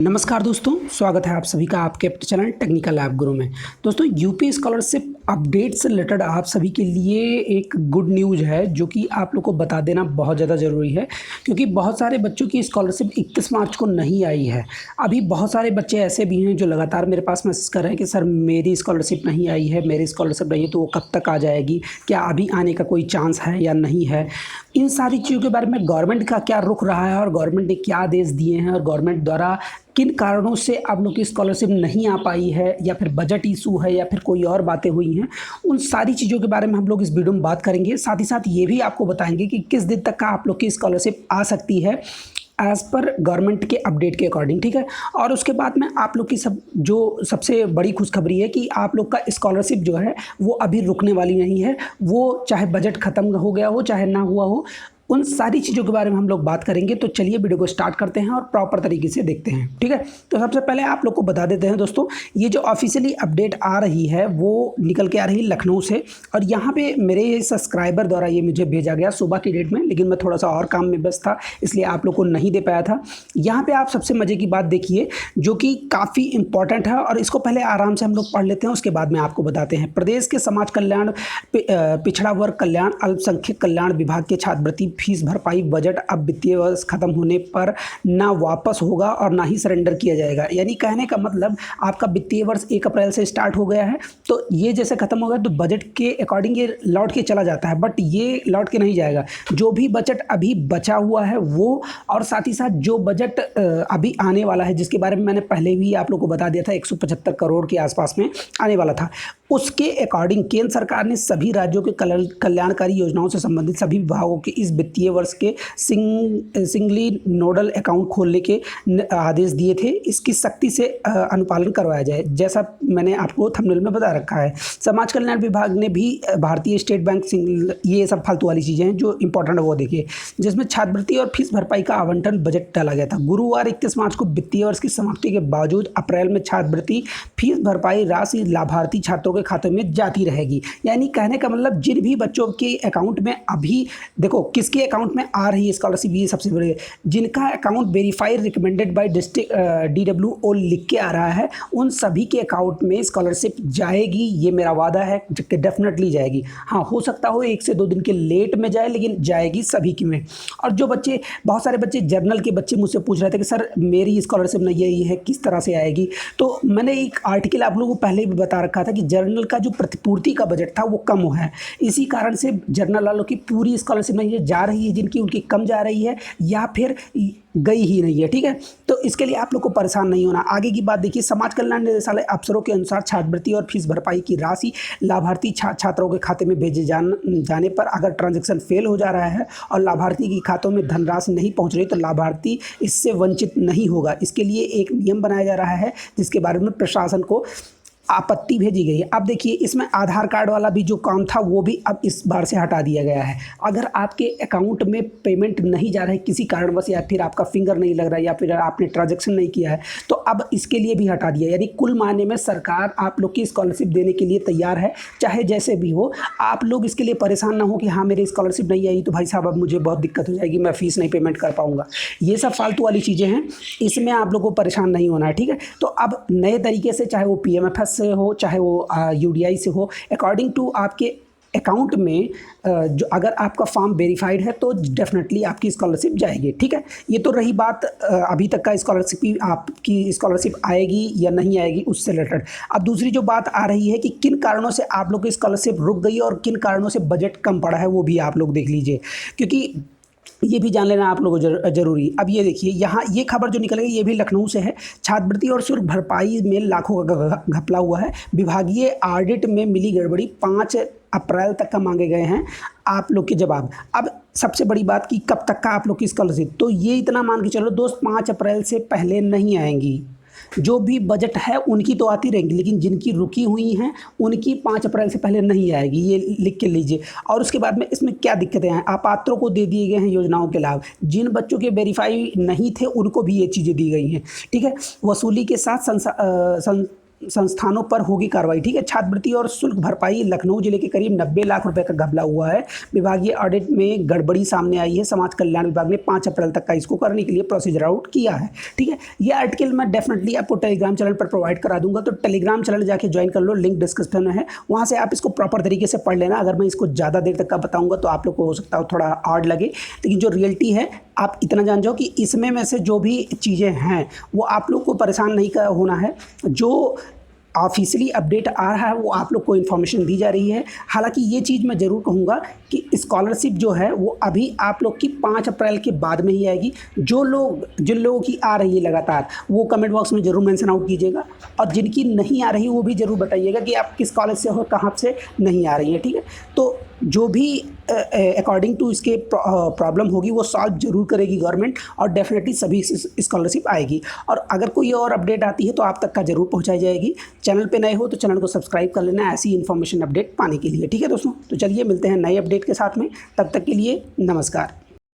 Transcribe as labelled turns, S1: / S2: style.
S1: नमस्कार दोस्तों, स्वागत है आप सभी का आपके अपने चैनल टेक्निकल ऐप गुरु में। दोस्तों, यूपी स्कॉलरशिप अपडेट से रिलेटेड आप सभी के लिए एक गुड न्यूज़ है जो कि आप लोग को बता देना बहुत ज़्यादा ज़रूरी है, क्योंकि बहुत सारे बच्चों की स्कॉलरशिप 31 मार्च को नहीं आई है। अभी बहुत सारे बच्चे ऐसे भी हैं जो लगातार मेरे पास मैसेज कर रहे हैं कि सर मेरी स्कॉलरशिप नहीं आई है, मेरी स्कॉलरशिप नहीं है, तो वो कब तक आ जाएगी, क्या अभी आने का कोई चांस है या नहीं है। इन सारी चीज़ों के बारे में गवर्नमेंट का क्या रुख रहा है और गवर्नमेंट ने क्या आदेश दिए हैं और गवर्नमेंट द्वारा किन कारणों से आप लोग की स्कॉलरशिप नहीं आ पाई है, या फिर बजट इशू है, या फिर कोई और बातें हुई हैं, उन सारी चीज़ों के बारे में हम लोग इस वीडियो में बात करेंगे। साथ ही साथ ये भी आपको बताएंगे कि किस दिन तक का आप लोग की स्कॉलरशिप आ सकती है एज़ पर गवर्नमेंट के अपडेट के अकॉर्डिंग, ठीक है। और उसके बाद में आप लोग की सबसे बड़ी खुशखबरी है कि आप लोग का स्कॉलरशिप जो है वो अभी रुकने वाली नहीं है। वो चाहे बजट ख़त्म हो गया हो चाहे ना हुआ हो, उन सारी चीज़ों के बारे में हम लोग बात करेंगे। तो चलिए वीडियो को स्टार्ट करते हैं और प्रॉपर तरीके से देखते हैं, ठीक है। तो सबसे पहले आप लोग को बता देते हैं दोस्तों, ये जो ऑफिशियली अपडेट आ रही है वो निकल के आ रही है लखनऊ से। और यहाँ पे मेरे सब्सक्राइबर द्वारा ये मुझे भेजा गया सुबह की डेट में, लेकिन मैं थोड़ा सा और काम में व्यस्त था इसलिए आप लोग को नहीं दे पाया था। यहाँ पर आप सबसे मज़े की बात देखिए जो कि काफ़ी इंपॉर्टेंट है, और इसको पहले आराम से हम लोग पढ़ लेते हैं, उसके बाद में आपको बताते हैं। प्रदेश के समाज कल्याण, पिछड़ा वर्ग कल्याण, अल्पसंख्यक कल्याण विभाग के छात्रवृत्ति फीस भरपाई बजट अब वित्तीय वर्ष खत्म होने पर ना वापस होगा और ना ही सरेंडर किया जाएगा। यानी कहने का मतलब आपका वित्तीय वर्ष 1 अप्रैल से स्टार्ट हो गया है, तो ये जैसे खत्म हो गया तो बजट के अकॉर्डिंग ये लौट के चला जाता है, बट ये लौट के नहीं जाएगा। जो भी बजट अभी बचा हुआ है वो, और साथ ही साथ जो बजट अभी आने वाला है जिसके बारे में मैंने पहले भी आप लोग को बता दिया था, 175 करोड़ के आसपास में आने वाला था, उसके अकॉर्डिंग केंद्र सरकार ने सभी राज्यों के कल्याणकारी योजनाओं से संबंधित सभी विभागों के इस वित्तीय वर्ष के सिंगली नोडल अकाउंट खोलने के आदेश दिए थे। इसकी सख्ती से अनुपालन करवाया जाए, जैसा मैंने आपको थंबनेल में बता रखा है। समाज कल्याण विभाग ने भी भारतीय स्टेट बैंक ये सब फालतू वाली चीज़ें हैं, जो इंपॉर्टेंट है वो देखिए, जिसमें छात्रवृत्ति और फीस भरपाई का आवंटन बजट डाला गया था। गुरुवार 31 मार्च को वित्तीय वर्ष की समाप्ति के बावजूद अप्रैल में छात्रवृत्ति फीस भरपाई राशि लाभार्थी छात्रों के खाते में जाती रहेगी। यानी कहने का मतलब जिन भी बच्चों के अकाउंट में अभी देखो किसके अकाउंट में आ रही है स्कॉलरशिप, ये सबसे बड़े जिनका account verified recommended by district DWO लिख के आ रहा है, उन सभी के अकाउंट में स्कॉलरशिप जाएगी। ये मेरा वादा है कि डेफिनेटली जाएगी। हाँ, हो सकता हो 1 से 2 दिन के लेट में जाए, लेकिन जाएगी सभी की में। और जो बच्चे, बहुत सारे बच्चे जर्नल के बच्चे मुझसे पूछ रहे थे कि सर मेरी स्कॉलरशिप नहीं आई है, किस तरह से आएगी। तो मैंने एक आर्टिकल आप लोगों को पहले भी बता रखा था कि जर्नल का जो प्रतिपूर्ति का बजट था वो कम है, इसी कारण से जर्नल वालों की पूरी स्कॉलरशिप नहीं जा रही है, जिनकी उनकी कम जा रही है या फिर गई ही नहीं है, ठीक है। तो इसके लिए आप लोग को परेशान नहीं होना। आगे की बात देखिए, समाज कल्याण निदेशालय अफसरों के अनुसार छात्रवृत्ति और फीस भरपाई की राशि लाभार्थी छात्रों के खाते में भेजे जाने पर अगर ट्रांजैक्शन फेल हो जा रहा है और लाभार्थी के खातों में धनराशि नहीं पहुंच रही तो लाभार्थी इससे वंचित नहीं होगा। इसके लिए एक नियम बनाया जा रहा है जिसके बारे में प्रशासन को आपत्ति भेजी गई है। अब देखिए, इसमें आधार कार्ड वाला भी जो काम था वो भी अब इस बार से हटा दिया गया है। अगर आपके अकाउंट में पेमेंट नहीं जा रहा है किसी कारणवश, या फिर आपका फिंगर नहीं लग रहा है, या फिर आपने ट्रांजैक्शन नहीं किया है, तो अब इसके लिए भी हटा दिया। यानी कुल मायने में सरकार आप लोग की स्कॉलरशिप देने के लिए तैयार है, चाहे जैसे भी हो। आप लोग इसके लिए परेशान ना हो कि हाँ मेरी स्कॉलरशिप नहीं आई तो भाई साहब अब मुझे बहुत दिक्कत हो जाएगी, मैं फ़ीस नहीं पेमेंट कर पाऊँगा। ये सब फालतू वाली चीज़ें हैं, इसमें आप लोग को परेशान नहीं होना है, ठीक है। तो अब नए तरीके से, चाहे वो PMFS से हो चाहे वो UDI से हो, अकॉर्डिंग टू आपके अकाउंट में जो अगर आपका फॉर्म वेरीफाइड है तो डेफिनेटली आपकी स्कॉलरशिप जाएगी, ठीक है। ये तो रही बात अभी तक का स्कॉलरशिप, आपकी स्कॉलरशिप आएगी या नहीं आएगी उससे रिलेटेड। अब दूसरी जो बात आ रही है कि किन कारणों से आप लोग की स्कॉलरशिप रुक गई और किन कारणों से बजट कम पड़ा है, वो भी आप लोग देख लीजिए, क्योंकि ये भी जान लेना आप लोगों को जरूरी। अब ये देखिए, यहाँ ये खबर जो निकल गई ये भी लखनऊ से है। छात्रवृत्ति और शुल्क भरपाई में लाखों का घपला हुआ है। विभागीय ऑडिट में मिली गड़बड़ी, 5 अप्रैल तक का मांगे गए हैं आप लोग के जवाब। अब सबसे बड़ी बात कि कब तक का आप लोग की स्कॉलरशिप, तो ये इतना मान के चलो दोस्त, 5 अप्रैल से पहले नहीं आएंगी। जो भी बजट है उनकी तो आती रहेंगी, लेकिन जिनकी रुकी हुई हैं उनकी 5 अप्रैल से पहले नहीं आएगी, ये लिख के लीजिए। और उसके बाद में इसमें क्या दिक्कतें हैं, अपात्रों को दे दिए गए हैं योजनाओं के लाभ, जिन बच्चों के वेरीफाई नहीं थे उनको भी ये चीज़ें दी गई हैं, ठीक है। वसूली के साथ संस्थानों पर होगी कार्रवाई। ठीक है, छात्रवृत्ति और शुल्क भरपाई लखनऊ जिले के करीब 90 लाख रुपए का घपला हुआ है। विभागीय ऑडिट में गड़बड़ी सामने आई है। समाज कल्याण विभाग ने 5 अप्रैल तक का इसको करने के लिए प्रोसीजर आउट किया है। ठीक है, ये आर्टिकल मैं डेफिनेटली आपको टेलीग्राम चैनल पर प्रोवाइड करा दूंगा, तो टेलीग्राम चैनल जाके ज्वाइन कर लो, लिंक डिस्क्रिप्शन में है, वहाँ से आप इसको प्रॉपर तरीके से पढ़ लेना। अगर मैं इसको ज़्यादा देर तक का बताऊँगा तो आप लोग को हो सकता है थोड़ा हार्ड लगे, लेकिन जो रियलिटी है आप इतना जान जाओ कि इसमें में से जो भी चीज़ें हैं वो आप लोग को परेशान नहीं होना है। जो ऑफिशियली अपडेट आ रहा है वो आप लोग को इन्फॉर्मेशन दी जा रही है। हालांकि ये चीज़ मैं ज़रूर कहूँगा कि स्कॉलरशिप जो है वो अभी आप लोग की 5 अप्रैल के बाद में ही आएगी। जिन लोगों की आ रही है लगातार वो कमेंट बॉक्स में ज़रूर मेंशन आउट कीजिएगा, और जिनकी नहीं आ रही वो भी ज़रूर बताइएगा कि आप किस कॉलेज से हो, कहाँ से नहीं आ रही है। ठीक है, तो जो भी अकॉर्डिंग टू इसके प्रॉब्लम होगी वो सॉल्व जरूर करेगी गवर्नमेंट, और डेफिनेटली सभी स्कॉलरशिप आएगी। और अगर कोई और अपडेट आती है तो आप तक का जरूर पहुंचाई जाएगी। चैनल पे नए हो तो चैनल को सब्सक्राइब कर लेना ऐसी इन्फॉर्मेशन अपडेट पाने के लिए। ठीक है दोस्तों, तो चलिए मिलते हैं नए अपडेट के साथ में, तब तक के लिए नमस्कार।